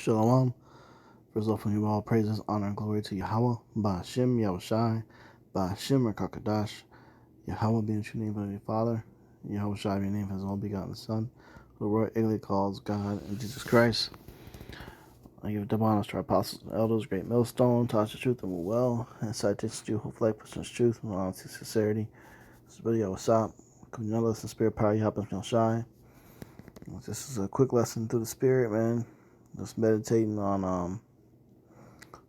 Shalom. First off, we all praises, honor, and glory to Yahweh, Ba'ashem, Yahushai, Ba'ashem, Rakakadash, Yahweh being true name of the Father, Yahushai being named as only begotten Son, who the world ignorantly calls God and Jesus Christ. I give double honors to our apostles and elders, great millstone, taught the truth and will well, and citations to who flag person's truth and honesty, sincerity. This is Billy Yawasap, communal lesson, spirit power, Yahweh Shai. This is a quick lesson through the spirit, man. Just meditating on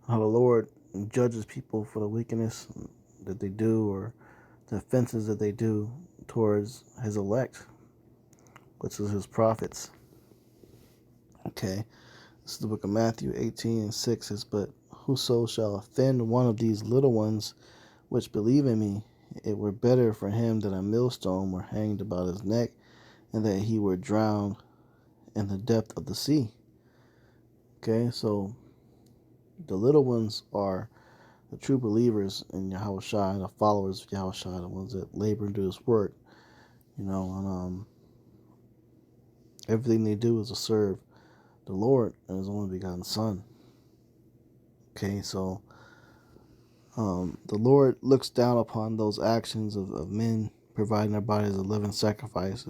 how the Lord judges people for the wickedness that they do or the offenses that they do towards his elect, which is his prophets. Okay, this is the book of Matthew 18:6 says, "But whoso shall offend one of these little ones which believe in me, it were better for him that a millstone were hanged about his neck, and that he were drowned in the depth of the sea." Okay, so the little ones are the true believers in Yahushua, the followers of Yahushua, the ones that labor and do this work, and everything they do is to serve the Lord and his only begotten Son. Okay, so the Lord looks down upon those actions of men providing their bodies a living sacrifice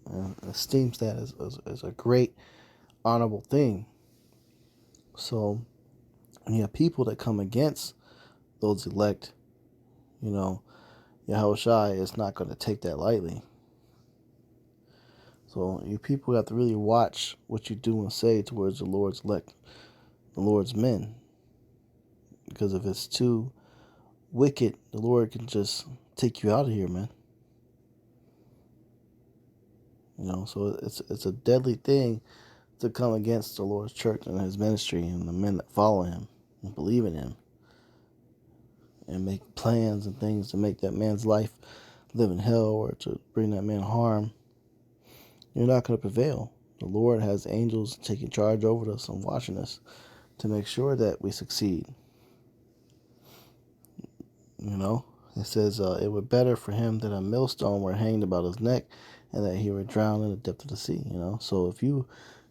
and esteems that as a great, honorable thing. So when you have people that come against those elect, Yahushua is not going to take that lightly. So you people have to really watch what you do and say towards the Lord's elect, the Lord's men. Because if it's too wicked, the Lord can just take you out of here, man. So it's a deadly thing to come against the Lord's church and his ministry and the men that follow him and believe in him and make plans and things to make that man's life live in hell or to bring that man harm. You're not going to prevail. The Lord has angels taking charge over us and watching us to make sure that we succeed. It says it were better for him that a millstone were hanged about his neck and that he were drowned in the depth of the sea. So if you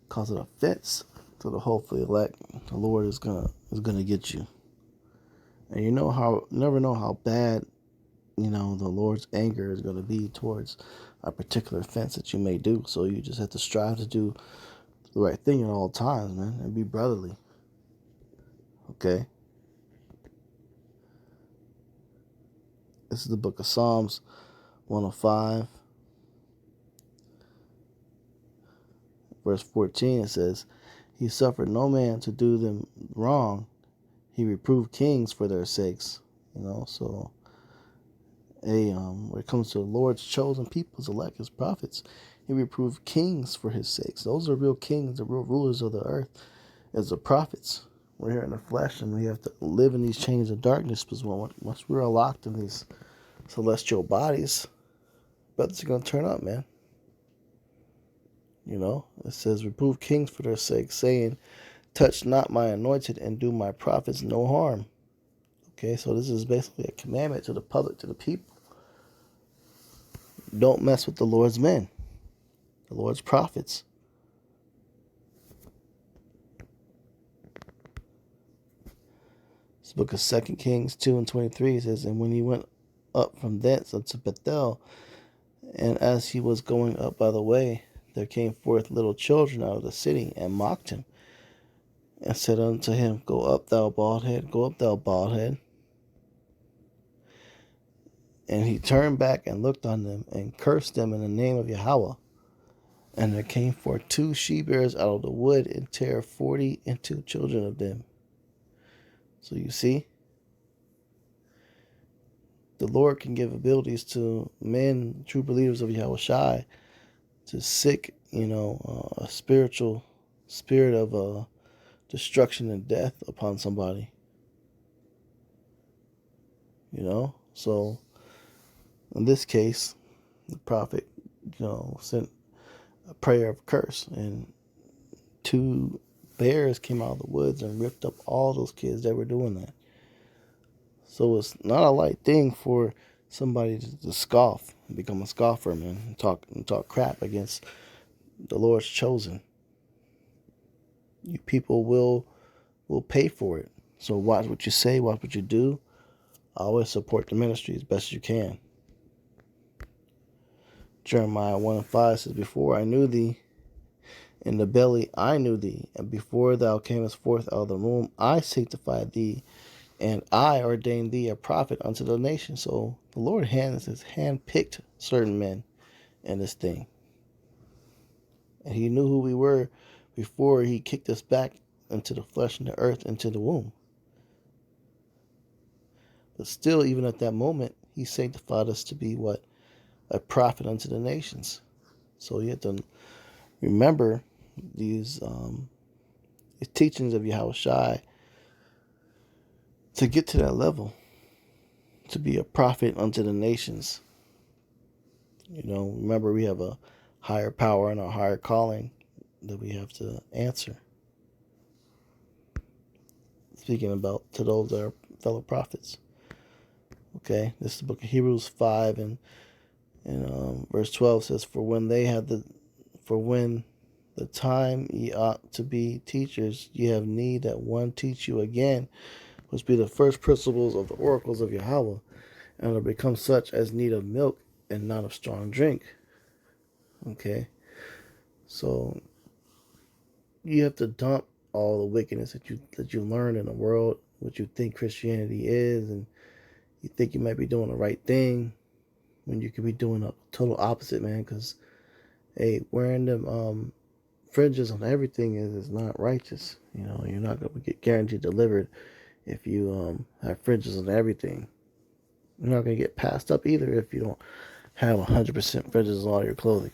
cause an offense to the hopefully elect, the Lord is gonna get you. And you never know how bad the Lord's anger is going to be towards a particular offense that you may do. So you just have to strive to do the right thing at all times, man, and be brotherly. Okay? This is the book of Psalms 105, verse 14. It says, "He suffered no man to do them wrong. He reproved kings for their sakes." So when it comes to the Lord's chosen people, his elect, his prophets, he reproved kings for his sakes. Those are real kings, the real rulers of the earth, as the prophets. We're here in the flesh, and we have to live in these chains of darkness, because once we're locked in these celestial bodies, brothers are going to turn up, man. It says, "Reprove kings for their sake, saying, touch not my anointed and do my prophets no harm." Okay, so this is basically a commandment to the public, to the people. Don't mess with the Lord's men, the Lord's prophets. This book of 2 Kings 2:23 says, "And when he went up from thence unto Bethel, and as he was going up by the way, there came forth little children out of the city, and mocked him, and said unto him, Go up, thou bald head, go up, thou bald head. And he turned back and looked on them, and cursed them in the name of Yahweh. And there came forth 2 she-bears out of the wood, and tare 42 children of them." So you see, the Lord can give abilities to men, true believers of Yahushua, to sick, a spiritual spirit of destruction and death upon somebody. So in this case, the prophet, sent a prayer of curse, and 2 bears came out of the woods and ripped up all those kids that were doing that. So it's not a light thing for somebody to scoff and become a scoffer, man, and talk crap against the Lord's chosen. you people will pay for it. So watch what you say, watch what you do. Always support the ministry as best you can. Jeremiah 1:5 says, Before I knew thee in the belly, I knew thee, and before thou camest forth out of the womb, I sanctified thee, and I ordained thee a prophet unto the nation. So the Lord has hand-picked certain men in this thing. And he knew who we were before he kicked us back into the flesh and the earth, into the womb. But still, even at that moment, he sanctified us to be what? A prophet unto the nations. So you have to remember these teachings of Yahushua to get to that level, to be a prophet unto the nations. Remember we have a higher power and a higher calling that we have to answer. Speaking about to those that are fellow prophets. Okay, this is the book of Hebrews 5 and verse 12 says, For when the time ye ought to be teachers, ye have need that one teach you again, which be the first principles of the oracles of Yahweh, and are become such as need of milk and not of strong drink. Okay, so you have to dump all the wickedness that you learn in the world, what you think Christianity is, and you think you might be doing the right thing when you could be doing a total opposite, man. Because hey, wearing them fringes on everything is not righteous. You're not gonna get guaranteed delivered if you have fringes on everything. You're not gonna get passed up either if you don't have 100% fringes on all your clothing.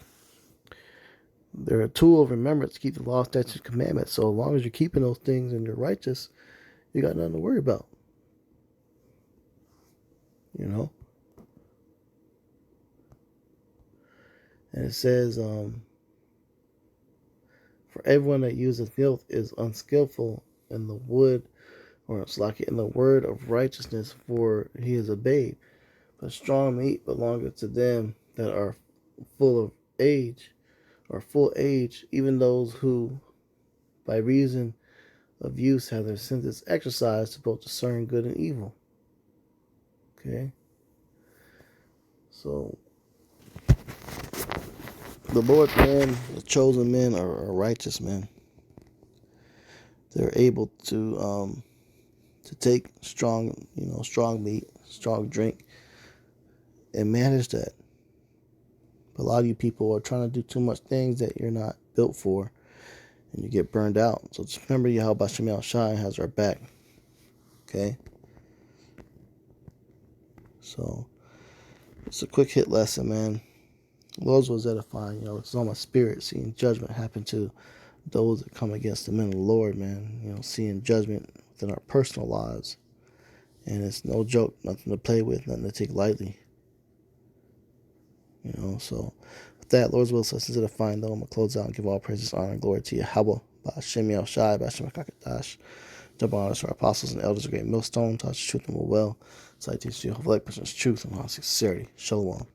They're a tool of remembrance to keep the law, statutes, and commandments. So as long as you're keeping those things and you're righteous, you got nothing to worry about. And it says, for everyone that useth filth is unskillful in the wood, or it's like in the word of righteousness, for he is a babe. But strong meat belongeth to them that are full age, even those who, by reason of use, have their senses exercised to both discern good and evil. Okay? So, the Lord's men, the chosen men, are righteous men. They're able to take strong meat, strong drink, and manage that. But a lot of you people are trying to do too much things that you're not built for, and you get burned out. So just remember, Yahweh Shem Yahushua has our back. Okay? So it's a quick hit lesson, man. Lord's was edifying. It's on my spirit seeing judgment happen to those that come against the men of the Lord, man. Seeing judgment within our personal lives. And it's no joke, nothing to play with, nothing to take lightly. So with that, Lord's will, so listen to the fine, though. I'm going to close out and give all praises, honor, and glory to Yahweh, Ba'ashem Yahushai, Ba'ashem HaKadosh. Double honors to our apostles and elders of great millstone, touch truth and will well. So I teach you, hopefully, person's truth and sincerity. Shalom.